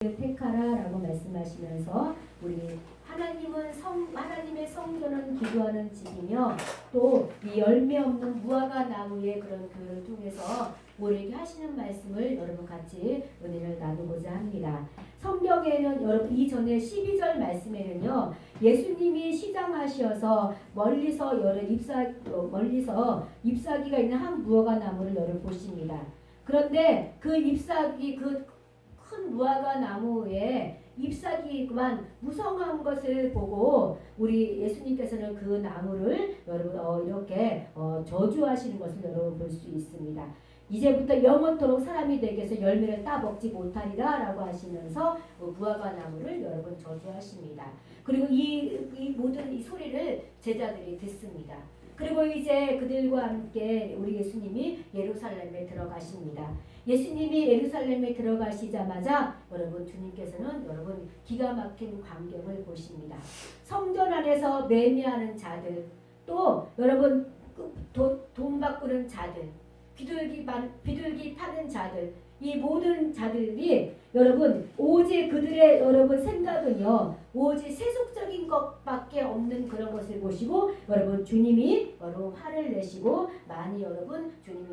택하라라고 말씀하시면서 우리 하나님의 성전은 기도하는 집이며 또 이 열매 없는 무화과 나무의 그런 교회를 통해서 우리에게 하시는 말씀을 여러분 같이 은혜를 나누고자 합니다. 성경에는 여러분 이전에 12절 말씀에는요, 예수님이 시장하셔서 멀리서 잎사귀가 있는 한 무화과 나무를 여러분 보십니다. 그런데 그 잎사귀 큰 무화과 나무에 잎사귀만 무성한 것을 보고 우리 예수님께서는 그 나무를 여러분 이렇게 저주하시는 것을 여러분 볼 수 있습니다. 이제부터 영원토록 사람이 되게서 열매를 따먹지 못하리라 라고 하시면서 무화과 나무를 여러분 저주하십니다. 그리고 이 모든 이 소리를 제자들이 듣습니다. 그리고 이제 그들과 함께 우리 예수님이 예루살렘에 들어가십니다. 예수님이 예루살렘에 들어가시자마자 여러분 주님께서는 여러분 기가 막힌 광경을 보십니다. 성전 안에서 매매하는 자들, 또 여러분 돈 바꾸는 자들, 비둘기 파는 자들, 이 모든 자들이 여러분 오직 그들의 여러분 생각은요, 오직 세속적인 것밖에 없는 그런 것을 보시고 여러분 주님이 여러분 화를 내시고 많이 주님이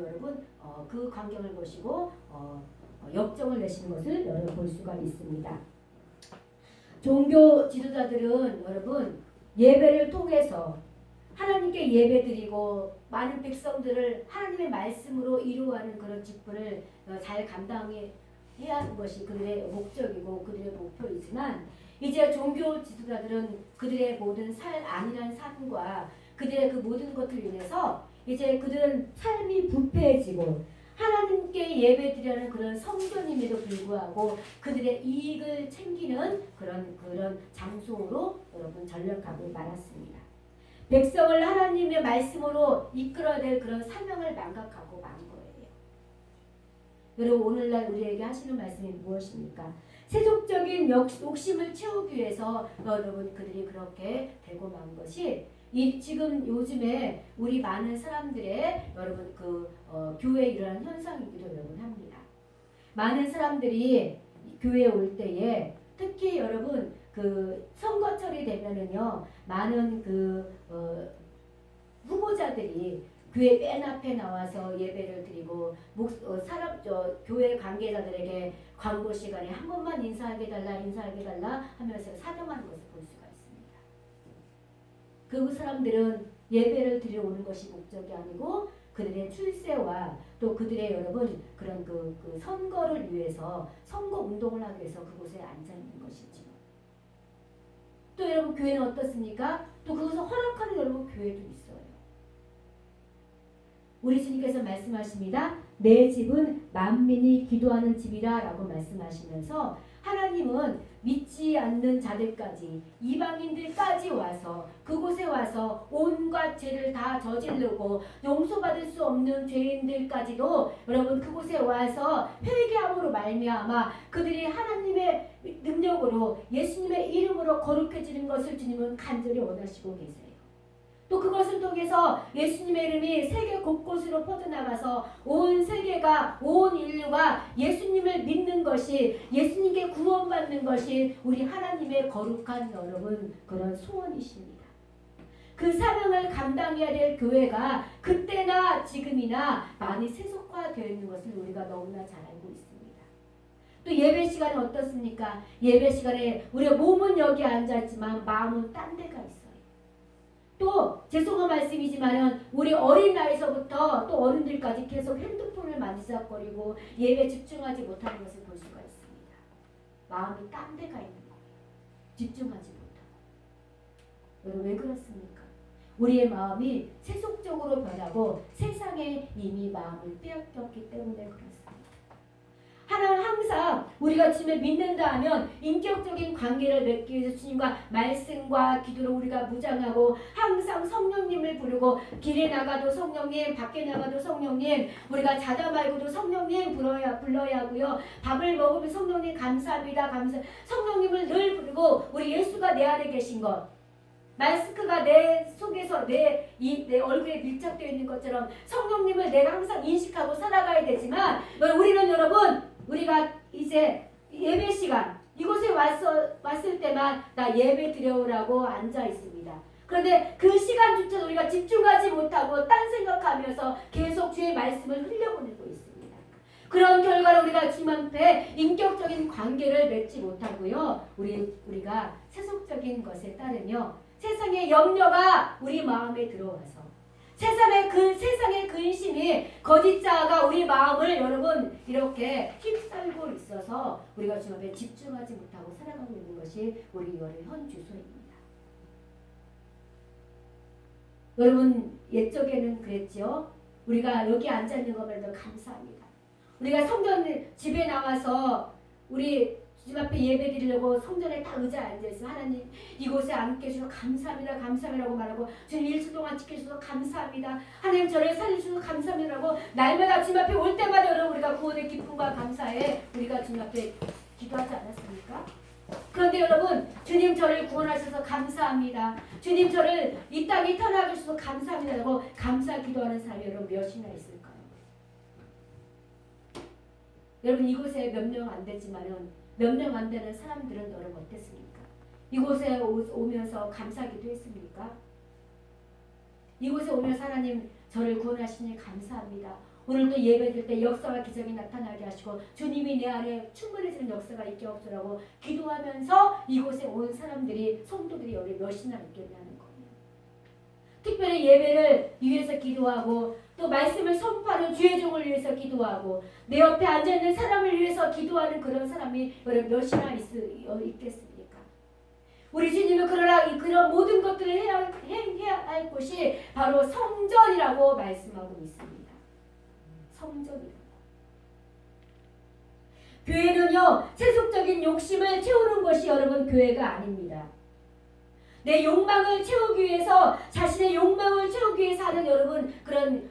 그 광경을 보시고 역정을 내시는 것을 여러분 볼 수가 있습니다. 종교 지도자들은 여러분 예배를 통해서 하나님께 예배드리고 많은 백성들을 하나님의 말씀으로 이루어가는 그런 직분을 잘 감당해야 하는 것이 그들의 목적이고 그들의 목표이지만, 이제 종교 지도자들은 그들의 모든 안일한 삶과 그들의 그 모든 것을 인해서 이제 그들은 삶이 부패해지고 하나님께 예배드리는 그런 성전임에도 불구하고 그들의 이익을 챙기는 그런 장소로 여러분 전락하고 말았습니다. 백성을 하나님의 말씀으로 이끌어야 될 그런 사명을 망각하고 만 거예요. 여러분 오늘날 우리에게 하시는 말씀이 무엇입니까? 세속적인 욕심을 채우기 위해서 여러분 그들이 그렇게 되고 만 것이 지금 요즘에 우리 많은 사람들의 여러분 교회에 일어난 현상이기도 여러분 합니다. 많은 사람들이 교회에 올 때에 특히 여러분 선거철이 되면은요, 많은 후보자들이 교회 맨 앞에 나와서 예배를 드리고 교회 관계자들에게 광고 시간에 한 번만 인사하게 달라 하면서 사정하는 것을 볼 수가 있습니다. 그 사람들은 예배를 드리러 오는 것이 목적이 아니고 그들의 출세와 또 그들의 여러분 그런 선거를 위해서 선거 운동을 하기 위해서 그곳에 앉아 있는 것이죠. 또 여러분 교회는 어떻습니까? 또 그것을 허락하는 여러분 교회도 있어요. 우리 주님께서 말씀하십니다. 내 집은 만민이 기도하는 집이라 라고 말씀하시면서 하나님은 믿지 않는 자들까지 이방인들까지 와서 그곳에 와서 온갖 죄를 다 저지르고 용서받을 수 없는 죄인들까지도 여러분 그곳에 와서 회개함으로 말미암아 그들이 하나님의 능력으로 예수님의 이름으로 거룩해지는 것을 주님은 간절히 원하시고 계세요. 또 그것을 통해서 예수님의 이름이 세계 곳곳으로 퍼져나가서 온 세계가 온 인류가 예수님을 믿는 것이 예수님께 구원받는 것이 우리 하나님의 거룩한 여러분 그런 소원이십니다. 그 사명을 감당해야 될 교회가 그때나 지금이나 많이 세속화되어 있는 것을 우리가 너무나 잘 알고 있습니다. 또 예배 시간은 어떻습니까? 예배 시간에 우리가 몸은 여기 앉아있지만 마음은 딴 데가 있어요. 또 죄송한 말씀이지만 우리 어린 나이서부터 또 어른들까지 계속 핸드폰을 만지작거리고 예배 집중하지 못하는 것을 볼 수가 있습니다. 마음이 딴 데가 있는 거예요. 집중하지 못하고. 여러분 왜 그렇습니까? 우리의 마음이 세속적으로 변하고 세상에 이미 마음을 빼앗겼기 때문에 그렇습니다. 하나는 항상 우리가 주님을 믿는다 하면 인격적인 관계를 맺기 위해서 주님과 말씀과 기도로 우리가 무장하고 항상 성령님을 부르고 길에 나가도 성령님, 밖에 나가도 성령님, 우리가 자다 말고도 성령님 불러야 하고요. 밥을 먹으면 성령님 감사합니다. 성령님을 늘 부르고 우리 예수가 내 안에 계신 것, 마스크가 내 속에서 내 얼굴에 밀착되어 있는 것처럼 성령님을 내가 항상 인식하고 살아가야 되지만 우리는 여러분 우리가 이제 예배 시간 때만 나 예배 드려오라고 앉아 있습니다. 그런데 그 시간조차 우리가 집중하지 못하고 딴 생각하면서 계속 주의 말씀을 흘려보내고 있습니다. 그런 결과로 우리가 주님 앞에 인격적인 관계를 맺지 못하고요. 우리가 세속적인 것에 따르며 세상의 염려가 우리 마음에 들어와서 세상의 근심이 거짓 자아가 우리 마음을 여러분 이렇게 휩쓸고 있어서 우리가 주님 앞에 집중하지 못하고 살아가고 있는 것이 우리 현 주소입니다. 여러분 옛적에는 그랬죠. 우리가 여기 앉아있는 것만으로도 감사합니다. 우리가 성전 집에 나와서 우리 주님 앞에 예배 드리려고 성전에 딱 의자에 앉아있어. 하나님 이곳에 앉게 해주셔서 감사합니다. 감사합니다라고 말하고 주님 일주 동안 지켜주셔서 감사합니다. 하나님 저를 살려주셔서 감사합니다라고 날마다 주님 앞에 올 때마다 여러분 우리가 구원의 기쁨과 감사에 우리가 주님 앞에 기도하지 않았습니까? 그런데 여러분 주님 저를 구원하셔서 감사합니다. 주님 저를 이 땅에 태어나게 해주셔서 감사합니다라고 감사 기도하는 사람이 여러분 몇이나 있을까요? 여러분 이곳에 몇 명 안 되지만은 몇 명 안 되는 사람들은 여러분 어땠습니까? 이곳에 오면서 감사 기도했습니까? 이곳에 오면서 하나님 저를 구원하시니 감사합니다. 오늘도 예배드릴 때 역사와 기적이 나타나게 하시고 주님이 내 안에 충분해지는 역사가 있게 없으라고 기도하면서 이곳에 온 사람들이 성도들이 여기 몇이나 있겠냐는 거예요. 특별히 예배를 위해서 기도하고 또 말씀을 선포하는 주의 종을 위해서 기도하고 내 옆에 앉아있는 사람을 위해서 기도하는 그런 사람이 여러분 몇이나 있겠습니까? 우리 주님은 그러나 그런 모든 것들을 해야 할 곳이 바로 성전이라고 말씀하고 있습니다. 성전이라고. 교회는요 세속적인 욕심을 채우는 것이 여러분 교회가 아닙니다. 내 욕망을 채우기 위해서 자신의 욕망을 채우기 위해서 하는 여러분 그런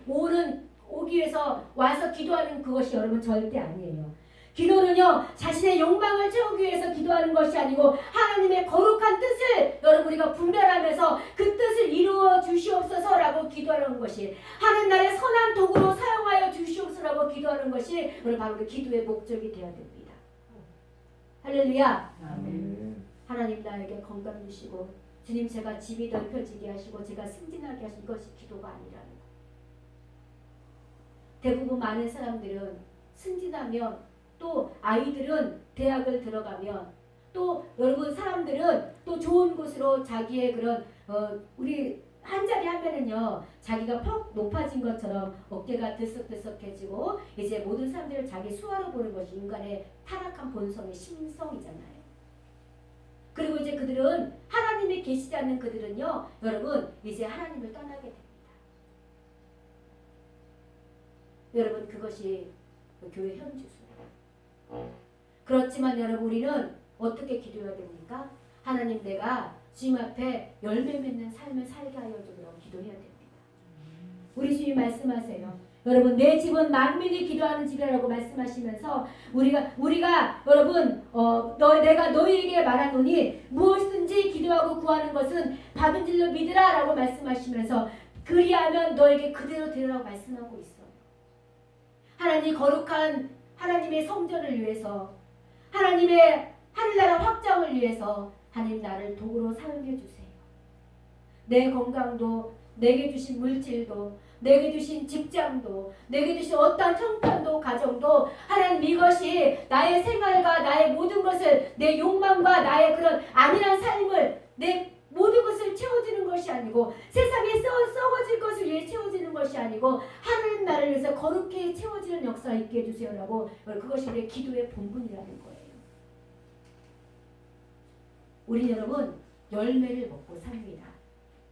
오기 위해서 와서 기도하는 그것이 여러분 절대 아니에요. 기도는요 자신의 욕망을 채우기 위해서 기도하는 것이 아니고 하나님의 거룩한 뜻을 여러분 우리가 분별하면서 그 뜻을 이루어 주시옵소서라고 기도하는 것이 하는 날의 선한 도구로 사용하여 주시옵소서라고 기도하는 것이 오늘 바로 우리 기도의 목적이 되어야 됩니다. 할렐루야. 아멘. 하나님 나에게 건강 주시고 주님 제가 집이 넓혀지게 하시고 제가 승진하게 하시고 이것이 기도가 아니라는 거. 대부분 많은 사람들은 승진하면 또 아이들은 대학을 들어가면 또 여러분 사람들은 또 좋은 곳으로 자기의 그런 우리 한 자리 하면은요 자기가 퍽 높아진 것처럼 어깨가 들썩들썩해지고 이제 모든 사람들을 자기 수하로 보는 것이 인간의 타락한 본성의 심성이잖아요. 그리고 이제 그들은 하나님이 계시지 않는 그들은요 여러분 이제 하나님을 떠나게 됩니다. 여러분 그것이 교회 현주소예요. 그렇지만 여러분 우리는 어떻게 기도해야 됩니까? 하나님 내가 주님 앞에 열매 맺는 삶을 살게 하여 주라고 기도해야 됩니다. 우리 주님 말씀하세요. 여러분 내 집은 만민이 기도하는 집이라고 말씀하시면서 우리가 여러분 내가 너희에게 말하노니 무엇이든지 기도하고 구하는 것은 받은 줄로 믿으라라고 말씀하시면서 그리하면 너에게 그대로 되라고 말씀하고 있어요. 하나님 거룩한 하나님의 성전을 위해서 하나님의 하늘나라 확장을 위해서 하나님 나를 도구로 사용해 주세요. 내 건강도 내게 주신 물질도 내게 주신 직장도 내게 주신 어떠한 형편도 가정도 하나님 이것이 나의 생활과 나의 모든 것을 내 욕망과 나의 그런 안일한 삶을 내 모든 것을 채워주는 것이 아니고 세상에 썩어질 것을 위해 채워지는 것이 아니고 하나님 나를 위해서 거룩히 채워지는 역사가 있게 해주세요라고 그것이 우리의 기도의 본분이라는 거예요. 우리 여러분 열매를 먹고 삽니다.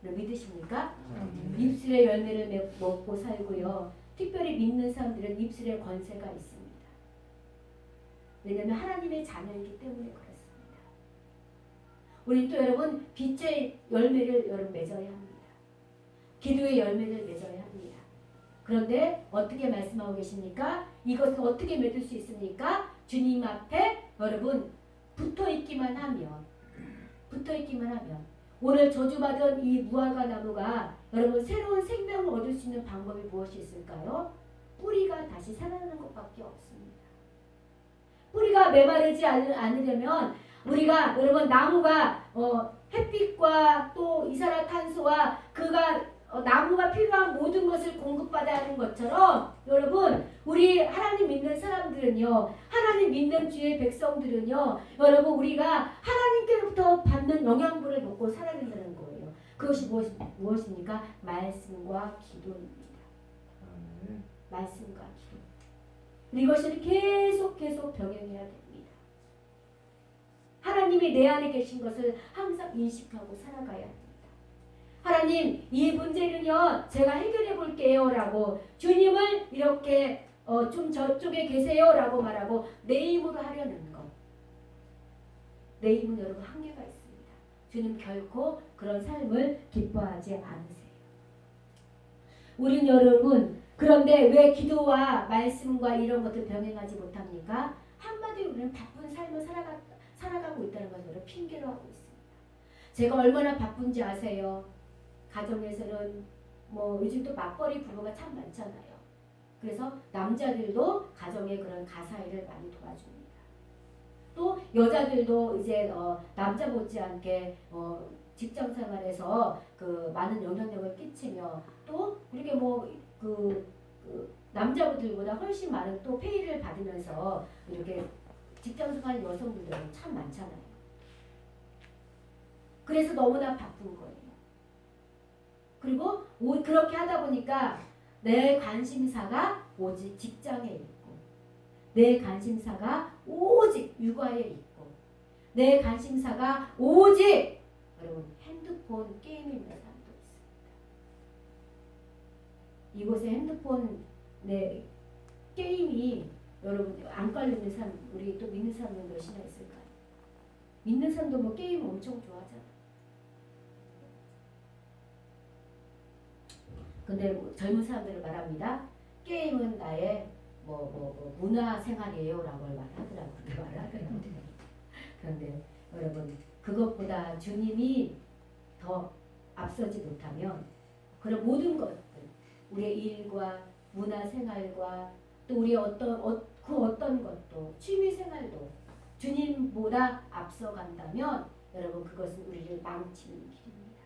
믿으십니까? 입술의 열매를 먹고 살고요. 특별히 믿는 사람들은 입술에 권세가 있습니다. 왜냐하면 하나님의 자녀이기 때문에 그렇습니다. 우리 또 여러분 빛의 열매를 여러분 맺어야 합니다. 기도의 열매를 맺어야 합니다. 그런데 어떻게 말씀하고 계십니까? 이것을 어떻게 맺을 수 있습니까? 주님 앞에 여러분 붙어있기만 하면 오늘 저주받은 이 무화과 나무가 여러분 새로운 생명을 얻을 수 있는 방법이 무엇이 있을까요? 뿌리가 다시 살아나는 것밖에 없습니다. 뿌리가 메마르지 않으려면 우리가 여러분 나무가 햇빛과 또 이산화탄소와 나무가 필요한 모든 것을 공급받아야 하는 것처럼 여러분 우리 하나님 믿는 사람들은요, 하나님 믿는 주의 백성들은요, 여러분 우리가 하나님께로부터 받는 영양분을 먹고 살아야 된다는 거예요. 그것이 무엇입니까? 말씀과 기도입니다. 말씀과 기도. 이것을 계속 병행해야 됩니다. 하나님이 내 안에 계신 것을 항상 인식하고 살아가야 합니다. 하나님, 이 문제는요 제가 해결해 볼게요 라고 주님을 이렇게 좀 저쪽에 계세요 라고 말하고 내 힘으로 하려는 것, 내 힘은 여러분 한계가 있습니다. 주님 결코 그런 삶을 기뻐하지 않으세요. 우린 여러분 그런데 왜 기도와 말씀과 이런 것들 병행하지 못합니까? 한마디로 우리는 바쁜 삶을 살아가고 있다는 것을 핑계로 하고 있습니다. 제가 얼마나 바쁜지 아세요? 가정에서는 요즘 또 맞벌이 부부가 참 많잖아요. 그래서 남자들도 가정의 그런 가사일을 많이 도와줍니다. 또 여자들도 이제 남자 못지않게 직장 생활에서 그 많은 영향력을 끼치며 또 이렇게 남자분들보다 훨씬 많은 또 페이를 받으면서 이렇게 직장 생활 여성분들은 참 많잖아요. 그래서 너무나 바쁜 거예요. 그리고 그렇게 하다 보니까 내 관심사가 오직 직장에 있고, 내 관심사가 오직 육아에 있고, 내 관심사가 오직 여러분 핸드폰 게임에 있는 사람도 있습니다. 이곳에 핸드폰 게임이 여러분 안 깔리는 사람, 우리 또 믿는 사람은 몇이나 있을까요? 믿는 사람도 게임 엄청 좋아하잖아요. 근데 젊은 사람들을 말합니다. 게임은 나의 문화 생활이에요 라고 말하더라고요. 그런데 여러분 그것보다 주님이 더 앞서지 못하면 그런 모든 것들, 우리의 일과 문화 생활과 또 우리 어떤 것도 취미 생활도 주님보다 앞서간다면 여러분 그것은 우리를 망치는 길입니다.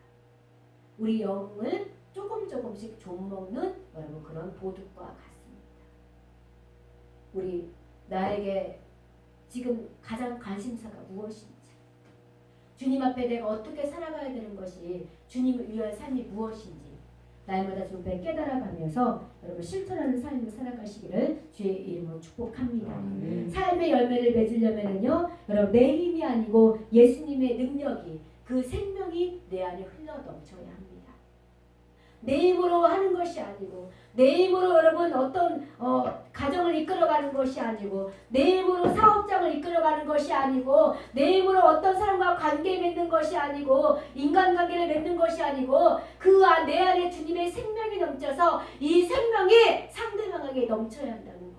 우리 영을 조금씩 좀먹는 여러분 그런 도둑과 같습니다. 우리 나에게 지금 가장 관심사가 무엇인지, 주님 앞에 내가 어떻게 살아가야 되는 것이 주님을 위한 삶이 무엇인지 날마다 좀 깨달아가면서 여러분 실천하는 삶을 살아가시기를 주의 이름으로 축복합니다. 삶의 열매를 맺으려면요 여러분 내 힘이 아니고 예수님의 능력이, 그 생명이 내 안에 흘러 넘쳐야 합니다. 내 힘으로 하는 것이 아니고, 내 힘으로 여러분 어떤 가정을 이끌어가는 것이 아니고, 내 힘으로 사업장을 이끌어가는 것이 아니고, 내 힘으로 어떤 사람과 관계 맺는 것이 아니고, 인간관계를 맺는 것이 아니고, 내 안에 주님의 생명이 넘쳐서 이 생명이 상대방에게 넘쳐야 한다는 거예요.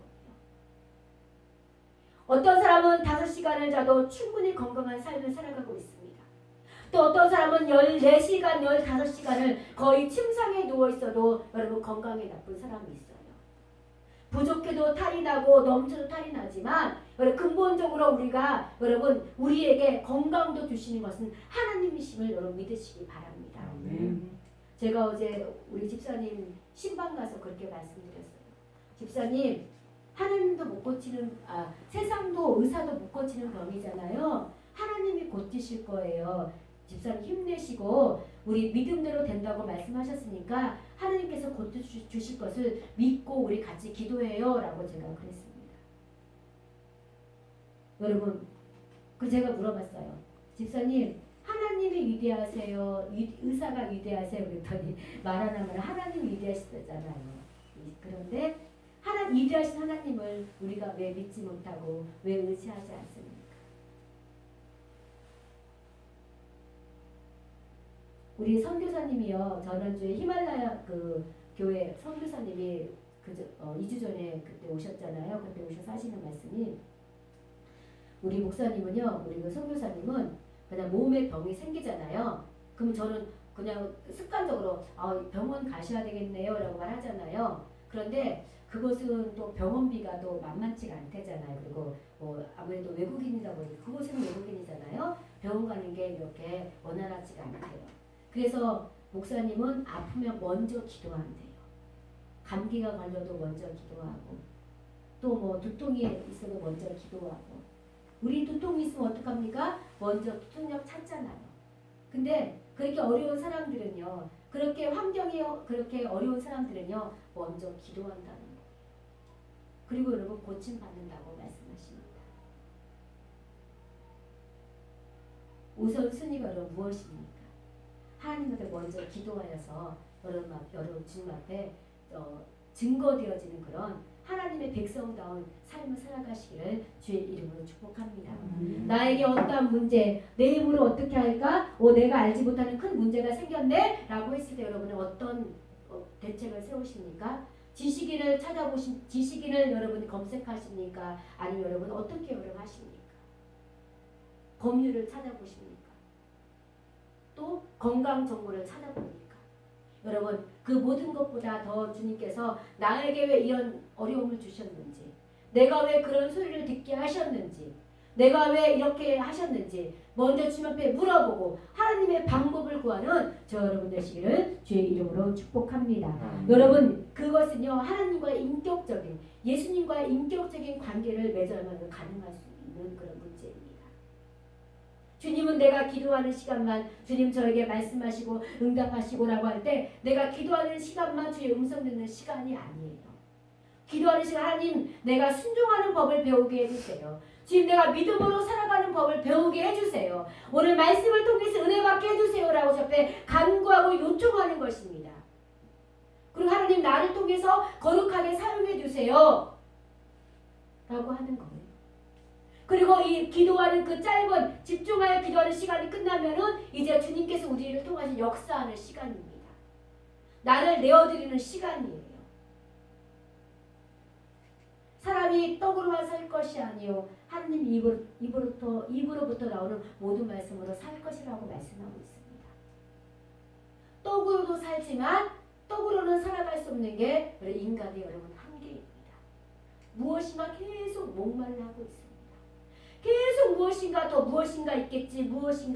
어떤 사람은 5시간을 자도 충분히 건강한 삶을 살아가고 있습니다. 또 어떤 사람은 14시간, 15시간을 거의 침상에 누워있어도 여러분 건강에 나쁜 사람이 있어요. 부족해도 탈이 나고 넘쳐도 탈이 나지만 근본적으로 우리가 여러분 우리에게 건강도 주시는 것은 하나님이심을 여러분 믿으시기 바랍니다. 제가 어제 우리 집사님 신방 가서 그렇게 말씀드렸어요. 집사님, 하나님도 못 고치는 세상도 의사도 못 고치는 병이잖아요. 하나님이 고치실 거예요. 집사님 힘내시고 우리 믿음대로 된다고 말씀하셨으니까 하나님께서 고쳐주실 것을 믿고 우리 같이 기도해요 라고 제가 그랬습니다. 여러분 제가 물어봤어요. 집사님 하나님이 위대하세요? 의사가 위대하세요? 그랬더니 말 하나만 하나님이 위대하시잖아요. 그런데 위대하신 하나님을 우리가 왜 믿지 못하고 왜 의지하지 않습니까? 우리 선교사님이요 전원주에 히말라야 교회 선교사님이 2주 전에 그때 오셨잖아요. 그때 오셔서 하시는 말씀이 우리 목사님은요, 우리 선교사님은 그냥 몸에 병이 생기잖아요. 그럼 저는 그냥 습관적으로 병원 가셔야 되겠네요 라고 말하잖아요. 그런데 그것은 또 병원비가 또 만만치가 않대잖아요. 그리고 아무래도 외국인이다 보니까 그곳은 외국인이잖아요. 병원 가는 게 이렇게 원활하지가 않대요. 그래서 목사님은 아프면 먼저 기도한대요. 감기가 걸려도 먼저 기도하고 또 뭐 두통이 있어도 먼저 기도하고 우리 두통이 있으면 어떡합니까? 먼저 두통약 찾잖아요. 근데 그렇게 어려운 사람들은요. 그렇게 환경이 그렇게 어려운 사람들은요. 먼저 기도한다는 거예요. 그리고 여러분 고침받는다고 말씀하십니다. 우선순위가 여러분 무엇입니까? 하나님한테 먼저 기도하여서 여러분 주님 앞에 증거되어지는 그런 하나님의 백성다운 삶을 살아가시기를 주의 이름으로 축복합니다. 나에게 어떠한 문제, 내 힘으로 어떻게 할까? 내가 알지 못하는 큰 문제가 생겼네? 라고 했을 때 여러분은 어떤 대책을 세우십니까? 지식인을 여러분이 검색하십니까? 아니면 여러분 어떻게 하십니까? 법률을 찾아보십니까? 또 건강 정보를 찾아봅니까? 여러분 그 모든 것보다 더 주님께서 나에게 왜 이런 어려움을 주셨는지, 내가 왜 그런 소리를 듣게 하셨는지, 내가 왜 이렇게 하셨는지 먼저 주님 앞에 물어보고 하나님의 방법을 구하는 저 여러분 되시기를 주의 이름으로 축복합니다. 여러분 그것은요 하나님과의 인격적인 예수님과의 인격적인 관계를 맺어야만 가능할 수 있는 그런 문제입니다. 주님은 내가 기도하는 시간만 주님 저에게 말씀하시고 응답하시고라고 할 때 내가 기도하는 시간만 주의 음성 듣는 시간이 아니에요. 기도하는 시간 하나님 내가 순종하는 법을 배우게 해주세요. 지금 내가 믿음으로 살아가는 법을 배우게 해주세요. 오늘 말씀을 통해서 은혜 받게 해주세요라고 저 앞에 간구하고 요청하는 것입니다. 그리고 하나님 나를 통해서 거룩하게 사용해 주세요 라고 하는 거예요. 그리고 이 기도하는 그 짧은 집중하여 기도하는 시간이 끝나면은 이제 주님께서 우리를 통하여 역사하는 시간입니다. 나를 내어드리는 시간이에요. 사람이 떡으로만 살 것이 아니요 하나님 입으로부터 나오는 모든 말씀으로 살 것이라고 말씀하고 있습니다. 떡으로도 살지만 떡으로는 살아갈 수 없는 게 우리 인간의 여러분 한계입니다. 무엇인가 계속 목말라 하고 있습니다. 계속 무엇인가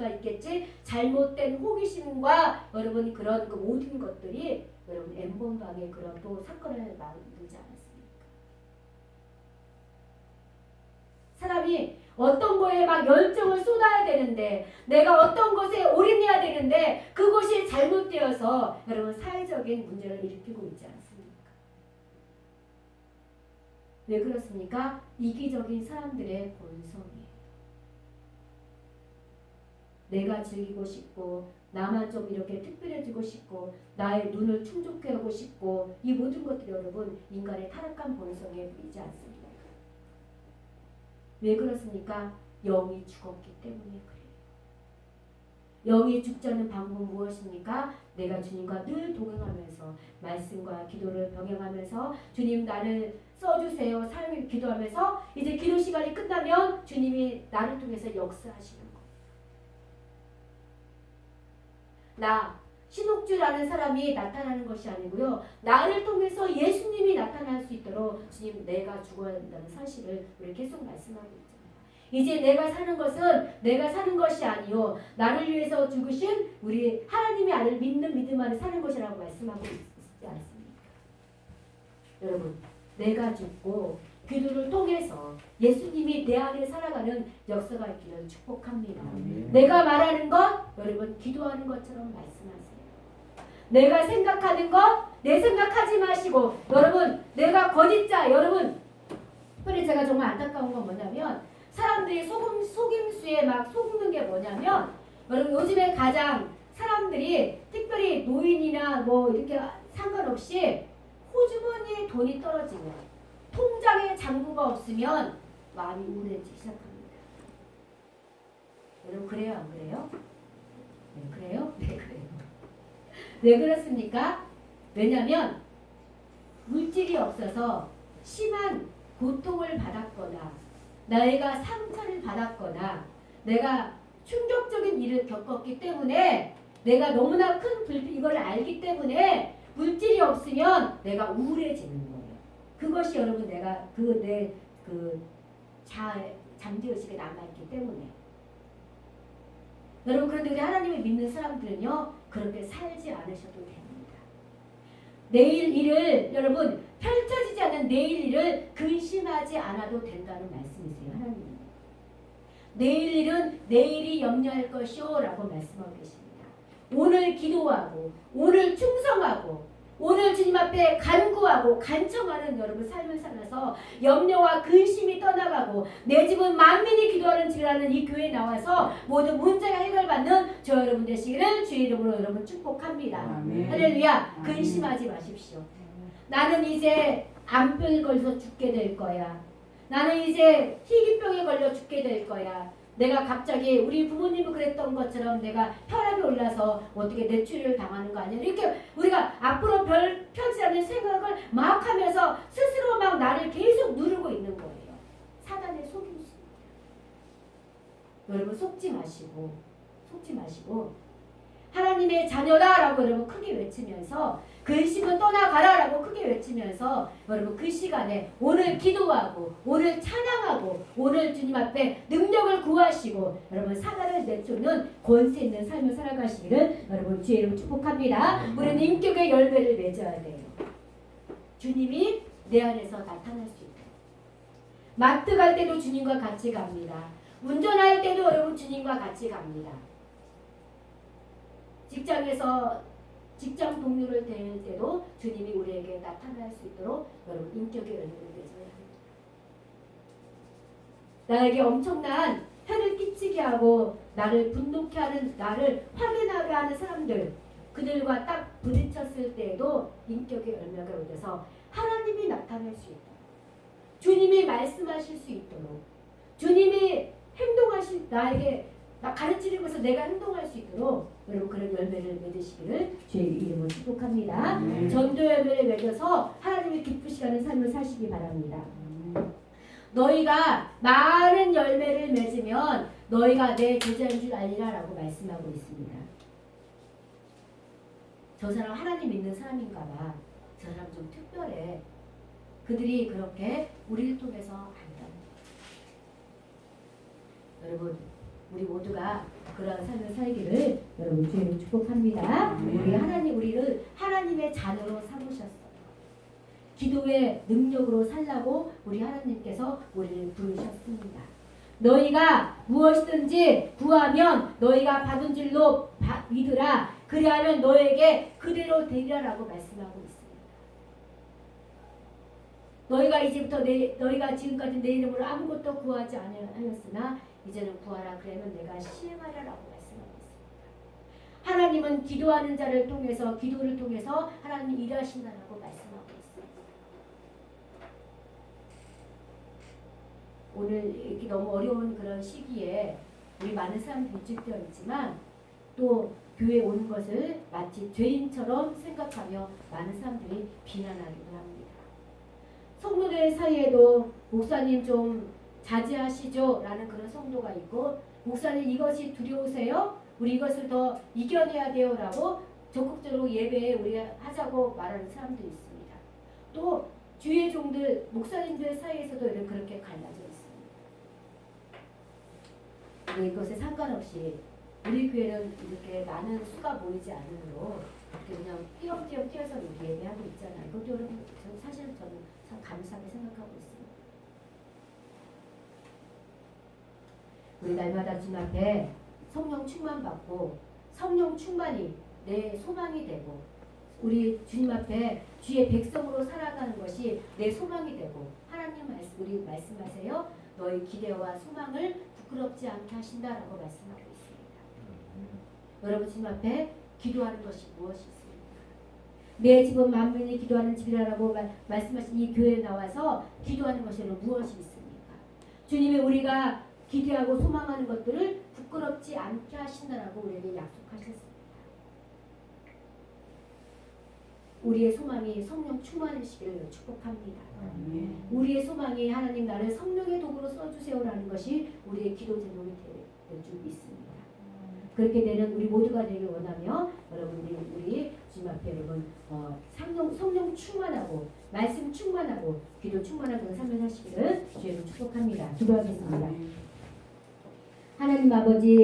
있겠지 잘못된 호기심과 여러분 그런 그 모든 것들이 여러분 엠본방의 그런 또 사건을 만들지 않았습니까? 사람이 어떤 거에 막 열정을 쏟아야 되는데 내가 어떤 것에 올인해야 되는데 그것이 잘못되어서 여러분 사회적인 문제를 일으키고 있지 않습니까? 왜 그렇습니까? 이기적인 사람들의 본성이에요. 내가 즐기고 싶고 나만 좀 이렇게 특별해지고 싶고 나의 눈을 충족하고 싶고 이 모든 것들이 여러분 인간의 타락한 본성에 보이지 않습니까? 왜 그렇습니까? 영이 죽었기 때문에 그래요. 영이 죽지 않는 방법은 무엇입니까? 내가 주님과 늘 동행하면서 말씀과 기도를 병행하면서 주님 나를 써주세요. 사용을 기도하면서 이제 기도 시간이 끝나면 주님이 나를 통해서 역사하시는 거예요. 나 신옥주라는 사람이 나타나는 것이 아니고요. 나를 통해서 예수님이 나타날 수 있도록 주님 내가 죽어야 한다는 사실을 우리 계속 말씀하고 있잖아요. 이제 내가 사는 것은 내가 사는 것이 아니요 나를 위해서 죽으신 우리 하나님의 아들 믿는 믿음 안에 사는 것이라고 말씀하고 있지 않습니까? 여러분 내가 죽고 기도를 통해서 예수님이 내 안에 살아가는 역사가 있기를 축복합니다. 내가 말하는 것 여러분 기도하는 것처럼 말씀하세요. 내가 생각하는 것 내 생각하지 마시고 여러분 내가 거짓자 여러분 특별히 제가 정말 안타까운 건 뭐냐면 사람들이 속임수에 막 속는 게 뭐냐면 여러분 요즘에 가장 사람들이 특별히 노인이나 뭐 이렇게 상관없이 호주머니에 돈이 떨어지면 통장에 잔고가 없으면 마음이 우울해지기 시작합니다. 여러분 그래요 안 그래요? 네 그래요? 네 그래요. 왜 그렇습니까? 왜냐하면 물질이 없어서 심한 고통을 받았거나 내가 상처를 받았거나 내가 충격적인 일을 겪었기 때문에 내가 너무나 큰 이걸 알기 때문에 물질이 없으면 내가 우울해지는 거예요. 그것이 여러분 내가 잠재의식에 남아있기 때문에 여러분 그런데 우리 하나님을 믿는 사람들은요 그렇게 살지 않으셔도 됩니다. 내일 일을 여러분 펼쳐지지 않는 내일 일을 근심하지 않아도 된다는 말씀이세요. 하나님. 내일 일은 내일이 염려할 것이오 라고 말씀하고 계십니다. 오늘 기도하고 오늘 충성하고 오늘 주님 앞에 간구하고 간청하는 여러분 삶을 살아서 염려와 근심이 떠나가고 내 집은 만민이 기도하는 집이라는 이 교회에 나와서 모든 문제가 해결받는 저 여러분 되시기를 주의 이름으로 여러분 축복합니다. 아멘. 할렐루야. 아멘. 근심하지 마십시오. 나는 이제 암병에 걸려서 죽게 될 거야. 나는 이제 희귀병에 걸려 죽게 될 거야. 내가 갑자기 우리 부모님은 그랬던 것처럼 내가 혈압이 올라서 어떻게 뇌출혈을 당하는 거 아니야. 이렇게 우리가 앞으로 별 펴지 않는 생각을 막 하면서 스스로 막 나를 계속 누르고 있는 거예요. 사단의 속임수입니다. 여러분 속지 마시고 하나님의 자녀다라고 여러분 크게 외치면서 근심은 떠나가라라고 크게 외치면서 여러분 그 시간에 오늘 기도하고 오늘 찬양하고 오늘 주님 앞에 능력을 구하시고 여러분 사단을 내쫓는 권세 있는 삶을 살아가시기를 여러분 주의 이름으로 축복합니다. 우리는 인격의 열매를 맺어야 돼요. 주님이 내 안에서 나타날 수 있고 마트 갈 때도 주님과 같이 갑니다. 운전할 때도 여러분 주님과 같이 갑니다. 직장에서 직장 동료를 대할 때도 주님이 우리에게 나타날 수 있도록 여러분 인격의 열매를 맺어야 합니다. 나에게 엄청난 해를 끼치게 하고 나를 분노케 하는 나를 확인하게 하는 사람들 그들과 딱 부딪혔을 때에도 인격의 열매가 얻어서 하나님이 나타날 수 있도록 주님이 말씀하실 수 있도록 주님이 행동하실 나에게 가르치는 것을 내가 행동할 수 있도록 여러분 그런 열매를 맺으시기를 주의 이름으로 축복합니다. 전도 열매를 맺어서 하나님이 기쁘시게 하는 삶을 사시기 바랍니다. 너희가 많은 열매를 맺으면 너희가 내 제자인 줄 알리라 라고 말씀하고 있습니다. 저 사람 하나님 믿는 사람인가 봐. 저 사람 좀 특별해. 그들이 그렇게 우리를 통해서 안다. 여러분 우리 모두가 그러한 삶을 살기를 여러분 주님을 축복합니다. 우리를 하나님의 자녀로 삼으셨어요. 기도의 능력으로 살라고 우리 하나님께서 우리를 부르셨습니다. 너희가 무엇이든지 구하면 너희가 받은 줄로 믿으라. 그리하면 너에게 그대로 되리라라고 말씀하고 있습니다. 너희가 이제부터 너희가 지금까지 내 이름으로 아무것도 구하지 않았으나 이제는 구하라. 그러면 내가 시행하라라고 말씀하고 있습니다. 하나님은 기도하는 자를 통해서 기도를 통해서 하나님 일하신다라고 말씀하고 있습니다. 오늘 이렇게 너무 어려운 그런 시기에 우리 많은 사람들이 밀집되어 있지만 또 교회에 오는 것을 마치 죄인처럼 생각하며 많은 사람들이 비난하기도 합니다. 성도들 사이에도 목사님 좀 자제하시죠 라는 그런 성도가 있고 목사님 이것이 두려우세요? 우리 이것을 더 이겨내야 돼요 라고 적극적으로 예배에 우리 하자고 말하는 사람도 있습니다. 또 주의 종들 목사님들 사이에서도 그렇게 갈라져 있습니다. 근데 이것에 상관없이 우리 교회는 이렇게 많은 수가 모이지 않으므로 이렇게 그냥 띄엄띄엄 뛰어서 우리 예배하고 있잖아요. 이것도 여러분 사실 저는 참 감사하게 생각하고 있습니다. 우리 날마다 주님 앞에 성령 충만 받고 성령 충만이 내 소망이 되고 우리 주님 앞에 주의 백성으로 살아가는 것이 내 소망이 되고 하나님 우리 말씀하세요. 너희 기대와 소망을 부끄럽지 않게 하신다라고 말씀하고 있습니다. 여러분 주님 앞에 기도하는 것이 무엇이 있습니까? 내 집은 만민이 기도하는 집이라고 말씀하신 이 교회에 나와서 기도하는 것에는 무엇이 있습니까? 주님이 우리가 기대하고 소망하는 것들을 부끄럽지 않게 하신다라고 우리에게 약속하셨습니다. 우리의 소망이 성령 충만하시기를 축복합니다. 우리의 소망이 하나님 나를 성령의 도구로 써주세요라는 것이 우리의 기도 제목이 될 줄 믿습니다. 그렇게 되는 우리 모두가 되길 원하며 여러분들이 우리 주님 앞에 여러분 성령 충만하고 말씀 충만하고 기도 충만한 그런 삶을 사시기를 주님으로 축복합니다. 기도하겠습니다. 하나님 아버지